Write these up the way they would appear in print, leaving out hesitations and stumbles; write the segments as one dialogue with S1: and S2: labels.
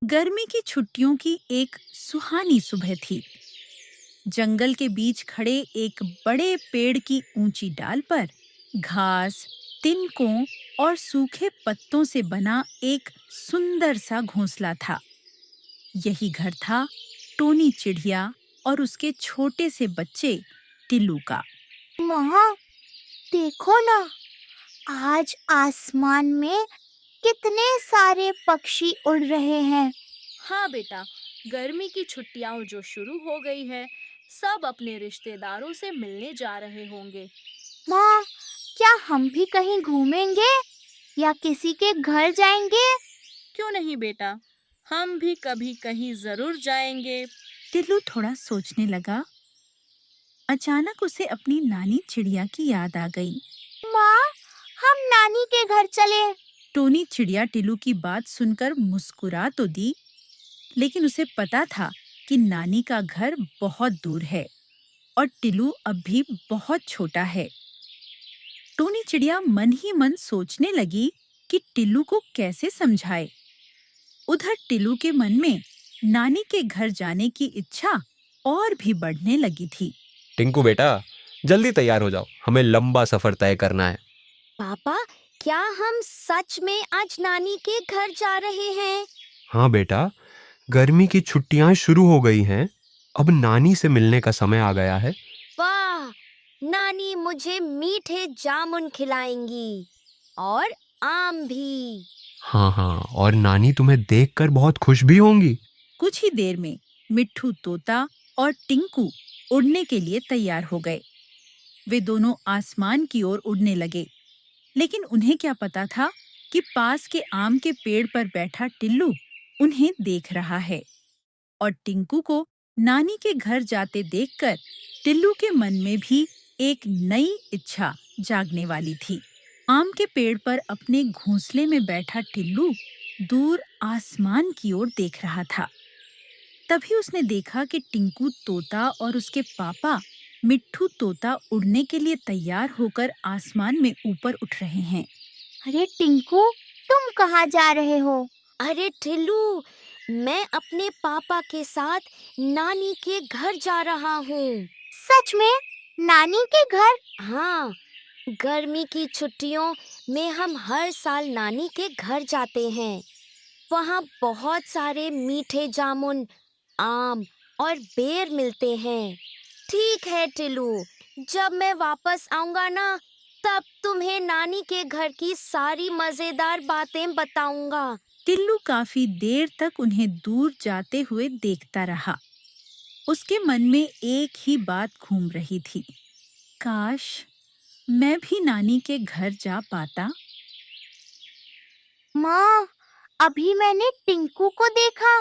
S1: गर्मी की छुट्टियों की एक सुहानी सुबह थी। जंगल के बीच खड़े एक बड़े पेड़ की ऊंची डाल पर घास, तिनकों और सूखे पत्तों से बना एक सुंदर सा घोंसला था। यही घर था टोनी चिड़िया और उसके छोटे से बच्चे टिल्लू का।
S2: माँ, देखो ना, आज आसमान में कितने सारे पक्षी उड़ रहे हैं।
S3: हाँ बेटा, गर्मी की छुट्टियां जो शुरू हो गई है, सब अपने रिश्तेदारों से मिलने जा रहे होंगे।
S2: माँ, क्या हम भी कहीं घूमेंगे या किसी के घर जाएंगे?
S3: क्यों नहीं बेटा, हम भी कभी कहीं जरूर जाएंगे।
S1: टिल्लू थोड़ा सोचने लगा। अचानक उसे अपनी नानी चिड़िया की याद आ गई।
S2: माँ, हम नानी के घर चले।
S1: टोनी चिड़िया टिल्लू की बात सुनकर मुस्कुरा तो दी, लेकिन उसे पता था कि नानी का घर बहुत दूर है और टिल्लू अब भी बहुत छोटा है। टोनी चिड़िया मन ही मन सोचने लगी कि टिल्लू को कैसे समझाए। उधर टिल्लू के मन में नानी के घर जाने की इच्छा और भी बढ़ने लगी थी।
S4: टिंकू बेटा, जल्दी तैयार हो जाओ, हमें लंबा सफर तय करना है।
S2: पापा, क्या हम सच में आज नानी के घर जा रहे हैं?
S4: हाँ बेटा, गर्मी की छुट्टियां शुरू हो गई हैं। अब नानी से मिलने का समय आ गया है।
S2: वाह, नानी मुझे मीठे जामुन खिलाएंगी और आम भी।
S4: हाँ हाँ, और नानी तुम्हें देखकर बहुत खुश भी होंगी।
S1: कुछ ही देर में मिट्ठू तोता और टिंकू उड़ने के लिए तैयार हो गए। वे दोनों आसमान की ओर उड़ने लगे, लेकिन उन्हें क्या पता था कि पास के आम के पेड़ पर बैठा टिल्लू उन्हें देख रहा है। और टिंकू को नानी के घर जाते देखकर टिल्लू के मन में भी एक नई इच्छा जागने वाली थी। आम के पेड़ पर अपने घोंसले में बैठा टिल्लू दूर आसमान की ओर देख रहा था। तभी उसने देखा कि टिंकू तोता और उसके पापा मिट्ठू तोता उड़ने के लिए तैयार होकर आसमान में ऊपर उठ रहे हैं।
S2: अरे टिंकू, तुम कहाँ जा रहे हो? अरे टिल्लू, मैं अपने पापा के साथ नानी के घर जा रहा हूँ। सच में? नानी के घर? हाँ, गर्मी की छुट्टियों में हम हर साल नानी के घर जाते हैं। वहाँ बहुत सारे मीठे जामुन, आम और बेर मिलते हैं। ठीक है टिल्लू, जब मैं वापस आऊंगा ना, तब तुम्हें नानी के घर की सारी मजेदार बातें बताऊंगा।
S1: टिल्लू काफी देर तक उन्हें दूर जाते हुए देखता रहा। उसके मन में एक ही बात घूम रही थी, काश मैं भी नानी के घर जा पाता।
S2: माँ, अभी मैंने टिंकू को देखा।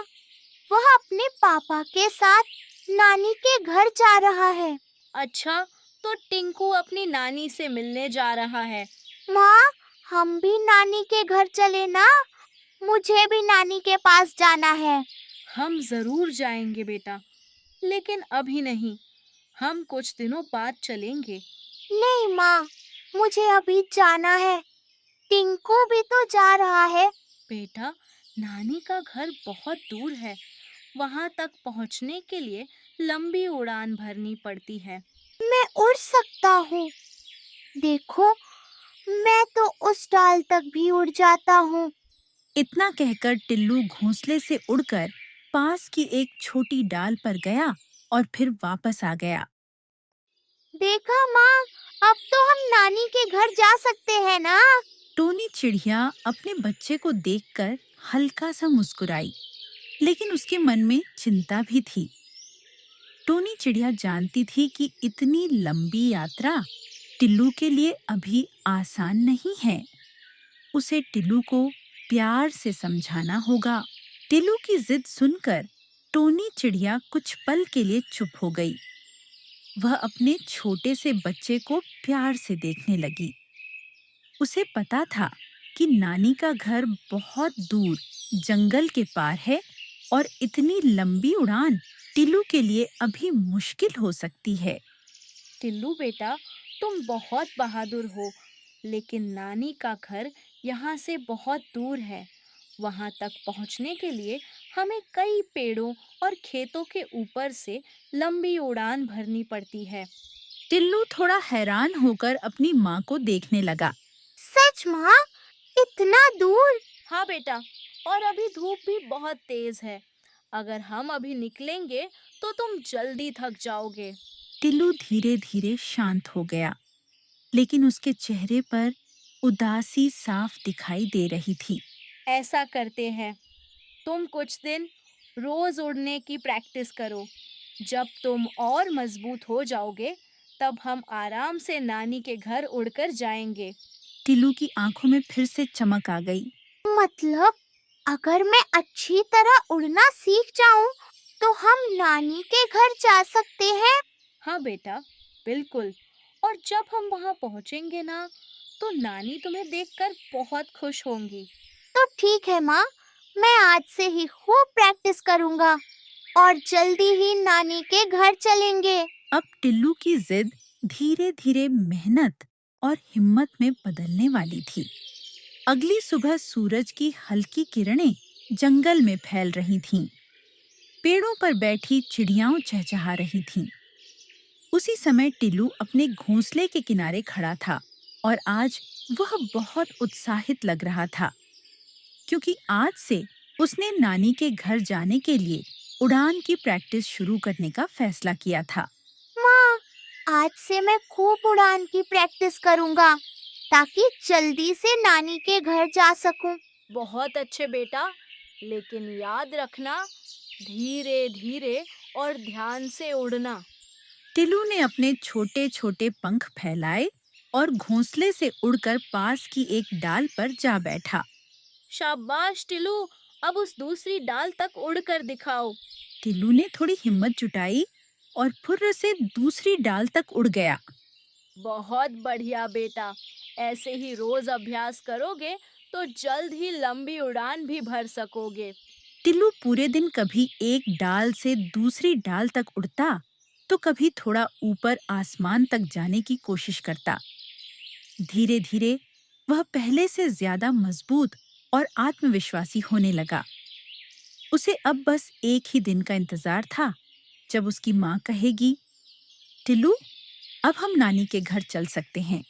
S2: वह अपने पापा के साथ नानी के घर जा रहा है।
S3: अच्छा, तो टिंकू अपनी नानी से मिलने जा रहा है।
S2: माँ, हम भी नानी के घर चले ना। मुझे भी नानी के पास जाना है।
S3: हम जरूर जाएंगे बेटा, लेकिन अभी नहीं, हम कुछ दिनों बाद चलेंगे।
S2: नहीं माँ, मुझे अभी जाना है। टिंकू भी तो जा रहा है।
S3: बेटा, नानी का घर बहुत दूर है, वहां तक पहुंचने के लिए लंबी उड़ान भरनी पड़ती है।
S2: मैं उड़ सकता हूँ। देखो, मैं तो उस डाल तक भी उड़ जाता हूँ।
S1: इतना कहकर टिल्लू घोंसले से उड़कर पास की एक छोटी डाल पर गया और फिर वापस आ गया।
S2: देखा माँ, अब तो हम नानी के घर जा सकते हैं ना।
S1: टोनी चिड़िया अपने बच्चे को देखकर हल्का सा मुस्कुराई, लेकिन उसके मन में चिंता भी थी। टोनी चिड़िया जानती थी कि इतनी लंबी यात्रा टिल्लू के लिए अभी आसान नहीं है। उसे टिल्लू को प्यार से समझाना होगा। टिल्लू की जिद सुनकर टोनी चिड़िया कुछ पल के लिए चुप हो गई। वह अपने छोटे से बच्चे को प्यार से देखने लगी। उसे पता था कि नानी का घर बहुत दूर जंगल के पार है और इतनी लंबी उड़ान टिल्लू के लिए अभी मुश्किल हो सकती है।
S3: टिल्लू बेटा, तुम बहुत बहादुर हो, लेकिन नानी का घर यहाँ से बहुत दूर है वहां तक पहुंचने के लिए हमें कई पेड़ों और खेतों के ऊपर से लंबी उड़ान भरनी पड़ती है।
S1: टिल्लू थोड़ा हैरान होकर अपनी माँ को देखने लगा।
S2: सच माँ, इतना दूर?
S3: हाँ बेटा, और अभी धूप भी बहुत तेज है। अगर हम अभी निकलेंगे तो तुम जल्दी थक जाओगे।
S1: टिल्लू धीरे धीरे शांत हो गया, लेकिन उसके चेहरे पर उदासी साफ दिखाई दे रही थी।
S3: ऐसा करते हैं, तुम कुछ दिन रोज उड़ने की प्रैक्टिस करो। जब तुम और मजबूत हो जाओगे, तब हम आराम से नानी के घर उड़कर जाएंगे।
S1: टिल्लू की आंखों में फिर से चमक आ गई।
S2: मतलब अगर मैं अच्छी तरह उड़ना सीख जाऊं, तो हम नानी के घर जा सकते हैं?
S3: हाँ बेटा, बिल्कुल। और जब हम वहाँ पहुँचेंगे ना, तो नानी तुम्हें देखकर बहुत खुश होंगी।
S2: तो ठीक है माँ, मैं आज से ही खूब प्रैक्टिस करूँगा और जल्दी ही नानी के घर चलेंगे।
S1: अब टिल्लू की जिद धीरे धीरे मेहनत और हिम्मत में बदलने वाली थी। अगली सुबह सूरज की हल्की किरणें जंगल में फैल रही थीं। पेड़ों पर बैठी चिड़ियाओं चहचहा रही थीं। उसी समय टिल्लू अपने घोंसले के किनारे खड़ा था और आज वह बहुत उत्साहित लग रहा था, क्योंकि आज से उसने नानी के घर जाने के लिए उड़ान की प्रैक्टिस शुरू करने का फैसला किया था।
S2: माँ, आज से मैं खूब उड़ान की प्रैक्टिस करूँगा ताकि जल्दी से नानी के घर जा सकूं।
S3: बहुत अच्छे बेटा, लेकिन याद रखना, धीरे धीरे और ध्यान से उड़ना।
S1: टिल्लू ने अपने छोटे छोटे पंख फैलाए और घोंसले से उड़कर पास की एक डाल पर जा बैठा।
S3: शाबाश टिलू, अब उस दूसरी डाल तक उड़कर दिखाओ।
S1: टिल्लू ने थोड़ी हिम्मत जुटाई और फुर्र से दूसरी डाल तक उड़ गया।
S3: बहुत बढ़िया बेटा, ऐसे ही रोज अभ्यास करोगे तो जल्द ही लंबी उड़ान भी भर सकोगे।
S1: टिल्लू पूरे दिन कभी एक डाल से दूसरी डाल तक उड़ता, तो कभी थोड़ा ऊपर आसमान तक जाने की कोशिश करता। धीरे धीरे वह पहले से ज्यादा मजबूत और आत्मविश्वासी होने लगा। उसे अब बस एक ही दिन का इंतजार था, जब उसकी माँ कहेगी, टिल्लू, अब हम नानी के घर चल सकते हैं।